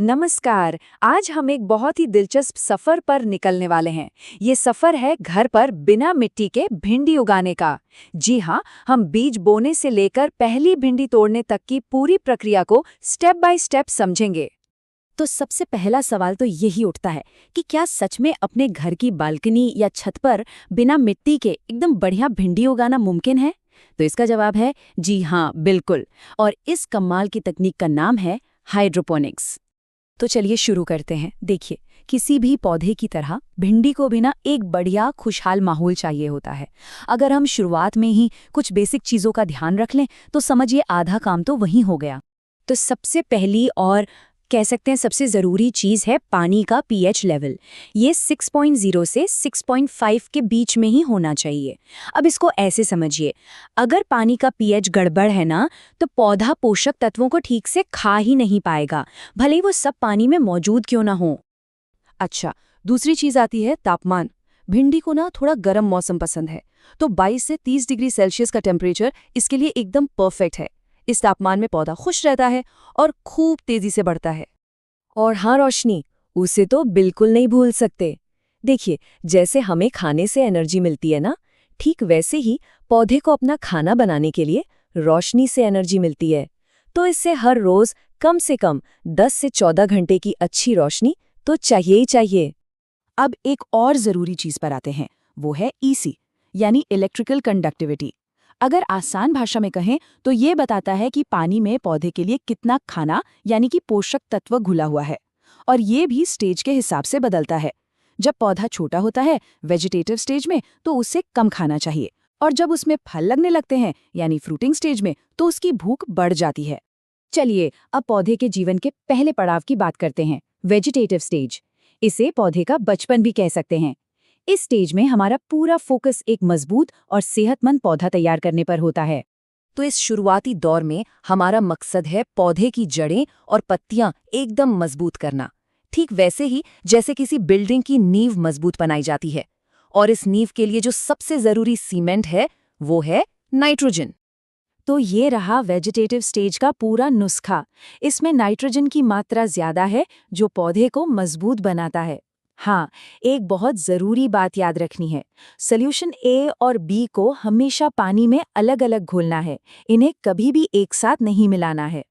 नमस्कार। आज हम एक बहुत ही दिलचस्प सफर पर निकलने वाले हैं। ये सफर है घर पर बिना मिट्टी के भिंडी उगाने का। जी हाँ, हम बीज बोने से लेकर पहली भिंडी तोड़ने तक की पूरी प्रक्रिया को स्टेप बाय स्टेप समझेंगे। तो सबसे पहला सवाल तो यही उठता है कि क्या सच में अपने घर की बालकनी या छत पर बिना मिट्टी के एकदम बढ़िया भिंडी उगाना मुमकिन है? तो इसका जवाब है जी हाँ, बिल्कुल। और इस कमाल की तकनीक का नाम है हाइड्रोपोनिक्स। तो चलिए शुरू करते हैं। देखिए, किसी भी पौधे की तरह भिंडी को भी ना एक बढ़िया खुशहाल माहौल चाहिए होता है। अगर हम शुरुआत में ही कुछ बेसिक चीज़ों का ध्यान रख लें तो समझिए आधा काम तो वहीं हो गया। तो सबसे पहली और कह सकते हैं सबसे ज़रूरी चीज़ है पानी का पीएच लेवल। ये 6.0 से 6.5 के बीच में ही होना चाहिए। अब इसको ऐसे समझिए, अगर पानी का पीएच गड़बड़ है ना, तो पौधा पोषक तत्वों को ठीक से खा ही नहीं पाएगा, भले ही वो सब पानी में मौजूद क्यों ना हो। अच्छा, दूसरी चीज़ आती है तापमान। भिंडी को ना थोड़ा गर्म मौसम पसंद है, तो 22 से 30 डिग्री सेल्सियस का टेम्परेचर इसके लिए एकदम परफेक्ट है। इस तापमान में पौधा खुश रहता है और खूब तेजी से बढ़ता है। और हाँ रोशनी, उसे तो बिल्कुल नहीं भूल सकते। देखिए, जैसे हमें खाने से एनर्जी मिलती है ना, ठीक वैसे ही पौधे को अपना खाना बनाने के लिए रोशनी से एनर्जी मिलती है। तो इससे हर रोज कम से कम 10 से 14 घंटे की अच्छी रोशनी तो चाहिए ही चाहिए। अब एक और ज़रूरी चीज़ पर आते हैं, वो है ईसी, यानी इलेक्ट्रिकल कंडक्टिविटी। अगर आसान भाषा में कहें तो ये बताता है कि पानी में पौधे के लिए कितना खाना यानी कि पोषक तत्व घुला हुआ है, और ये भी स्टेज के हिसाब से बदलता है। जब पौधा छोटा होता है वेजिटेटिव स्टेज में, तो उसे कम खाना चाहिए, और जब उसमें फल लगने लगते हैं यानी फ्रूटिंग स्टेज में, तो उसकी भूख बढ़ जाती है। चलिए अब पौधे के जीवन के पहले पड़ाव की बात करते हैं, वेजिटेटिव स्टेज। इसे पौधे का बचपन भी कह सकते हैं। इस स्टेज में हमारा पूरा फोकस एक मजबूत और सेहतमंद पौधा तैयार करने पर होता है। तो इस शुरुआती दौर में हमारा मकसद है पौधे की जड़ें और पत्तियां एकदम मजबूत करना, ठीक वैसे ही जैसे किसी बिल्डिंग की नींव मजबूत बनाई जाती है। और इस नींव के लिए जो सबसे जरूरी सीमेंट है वो है नाइट्रोजन। तो ये रहा वेजिटेटिव स्टेज का पूरा नुस्खा। इसमें नाइट्रोजन की मात्रा ज्यादा है, जो पौधे को मजबूत बनाता है। हाँ, एक बहुत ज़रूरी बात याद रखनी है। सॉल्यूशन ए और बी को हमेशा पानी में अलग अलग घोलना है, इन्हें कभी भी एक साथ नहीं मिलाना है।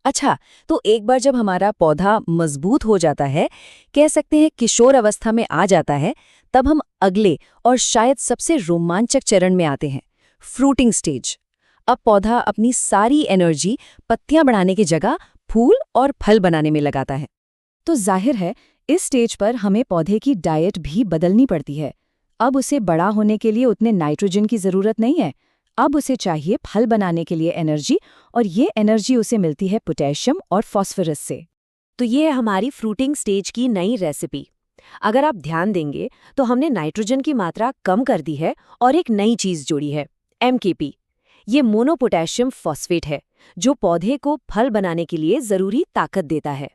अच्छा, तो एक बार जब हमारा पौधा मजबूत हो जाता है, कह सकते हैं किशोर अवस्था में आ जाता है, तब हम अगले और शायद सबसे रोमांचक चरण में आते हैं, फ्रूटिंग स्टेज। अब पौधा अपनी सारी एनर्जी पत्तियां बढ़ाने की जगह फूल और फल बनाने में लगाता है। तो जाहिर है, इस स्टेज पर हमें पौधे की डाइट भी बदलनी पड़ती है। अब उसे बड़ा होने के लिए उतने नाइट्रोजन की ज़रूरत नहीं है। अब उसे चाहिए फल बनाने के लिए एनर्जी, और ये एनर्जी उसे मिलती है पोटेशियम और फॉस्फोरस से। तो ये है हमारी फ्रूटिंग स्टेज की नई रेसिपी। अगर आप ध्यान देंगे तो हमने नाइट्रोजन की मात्रा कम कर दी है और एक नई चीज़ जोड़ी है, MKP। ये मोनोपोटेशियम फॉस्फेट है, जो पौधे को फल बनाने के लिए ज़रूरी ताकत देता है।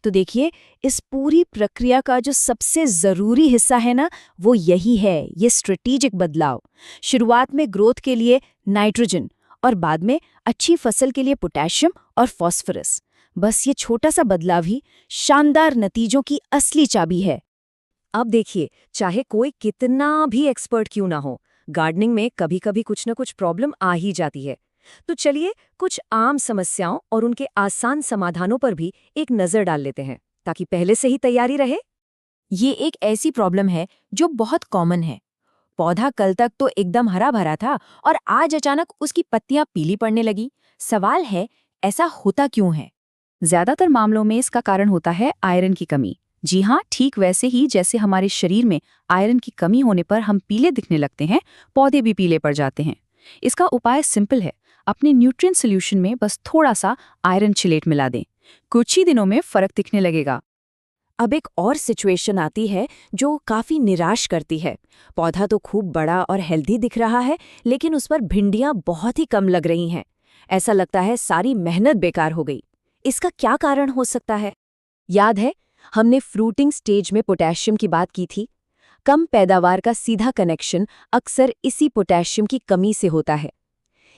तो देखिए, इस पूरी प्रक्रिया का जो सबसे ज़रूरी हिस्सा है ना, वो यही है, ये स्ट्रेटेजिक बदलाव। शुरुआत में ग्रोथ के लिए नाइट्रोजन, और बाद में अच्छी फसल के लिए पोटेशियम और फॉस्फोरस। बस ये छोटा सा बदलाव ही शानदार नतीजों की असली चाबी है। अब देखिए, चाहे कोई कितना भी एक्सपर्ट क्यों ना हो, गार्डनिंग में कभी-कभी कुछ न कुछ प्रॉब्लम आ ही जाती है। तो चलिए कुछ आम समस्याओं और उनके आसान समाधानों पर भी एक नज़र डाल लेते हैं, ताकि पहले से ही तैयारी रहे। ये एक ऐसी प्रॉब्लम है जो बहुत कॉमन है। पौधा कल तक तो एकदम हरा भरा था, और आज अचानक उसकी पत्तियां पीली पड़ने लगी। सवाल है, ऐसा होता क्यों है? ज्यादातर मामलों में इसका कारण होता है आयरन की कमी। जी हाँ, ठीक वैसे ही जैसे हमारे शरीर में आयरन की कमी होने पर हम पीले दिखने लगते हैं, पौधे भी पीले पड़ जाते हैं। इसका उपाय सिंपल है, अपने न्यूट्रिएंट सॉल्यूशन में बस थोड़ा सा आयरन चिलेट मिला दें। कुछ ही दिनों में फर्क दिखने लगेगा। अब एक और सिचुएशन आती है जो काफ़ी निराश करती है। पौधा तो खूब बड़ा और हेल्दी दिख रहा है, लेकिन उस पर भिंडियाँ बहुत ही कम लग रही हैं। ऐसा लगता है सारी मेहनत बेकार हो गई। इसका क्या कारण हो सकता है? याद है, हमने फ्रूटिंग स्टेज में पोटेशियम की बात की थी। कम पैदावार का सीधा कनेक्शन अक्सर इसी पोटेशियम की कमी से होता है।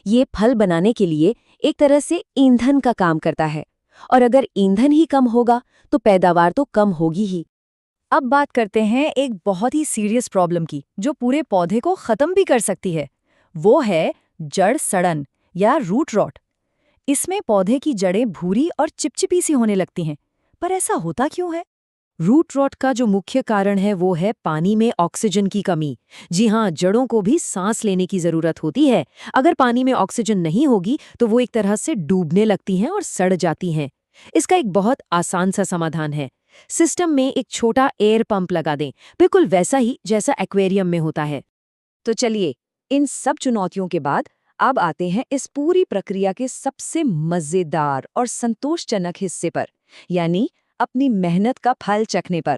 ये फल बनाने के लिए एक तरह से ईंधन का काम करता है, और अगर ईंधन ही कम होगा तो पैदावार तो कम होगी ही। अब बात करते हैं एक बहुत ही सीरियस प्रॉब्लम की, जो पूरे पौधे को खत्म भी कर सकती है। वो है जड़ सड़न या रूट रॉट। इसमें पौधे की जड़ें भूरी और चिपचिपी सी होने लगती हैं। पर ऐसा होता क्यों है? रूट रॉट का जो मुख्य कारण है वो है पानी में ऑक्सीजन की कमी। जी हाँ, जड़ों को भी सांस लेने की जरूरत होती है। अगर पानी में ऑक्सीजन नहीं होगी तो वो एक तरह से डूबने लगती हैं और सड़ जाती हैं। इसका एक बहुत आसान सा समाधान है। सिस्टम में एक छोटा एयर पंप लगा दें, बिल्कुल वैसा ही जैसा एक्वेरियम में होता है। तो चलिए, इन सब चुनौतियों के बाद अब आते हैं इस पूरी प्रक्रिया के सबसे मजेदार और संतोषजनक हिस्से पर, यानी अपनी मेहनत का फल चखने पर।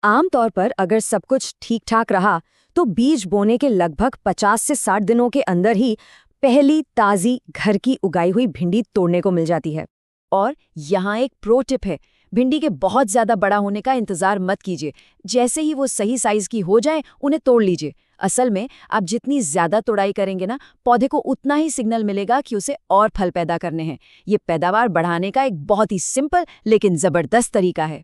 आमतौर पर अगर सब कुछ ठीक ठाक रहा तो बीज बोने के लगभग 50 से 60 दिनों के अंदर ही पहली ताज़ी घर की उगाई हुई भिंडी तोड़ने को मिल जाती है। और यहाँ एक प्रो टिप है, भिंडी के बहुत ज्यादा बड़ा होने का इंतजार मत कीजिए। जैसे ही वो सही साइज की हो जाए, उन्हें तोड़ लीजिए। असल में आप जितनी ज्यादा तोड़ाई करेंगे ना, पौधे को उतना ही सिग्नल मिलेगा कि उसे और फल पैदा करने हैं। ये पैदावार बढ़ाने का एक बहुत ही सिंपल लेकिन जबरदस्त तरीका है।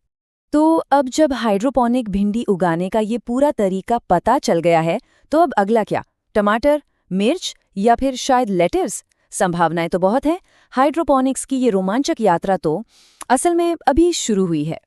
तो अब जब हाइड्रोपोनिक भिंडी उगाने का ये पूरा तरीका पता चल गया है, तो अब अगला क्या? टमाटर, मिर्च या फिर शायद लेट्स? संभावनाएं तो बहुत हैं। हाइड्रोपोनिक्स की ये रोमांचक यात्रा तो असल में अभी शुरू हुई है।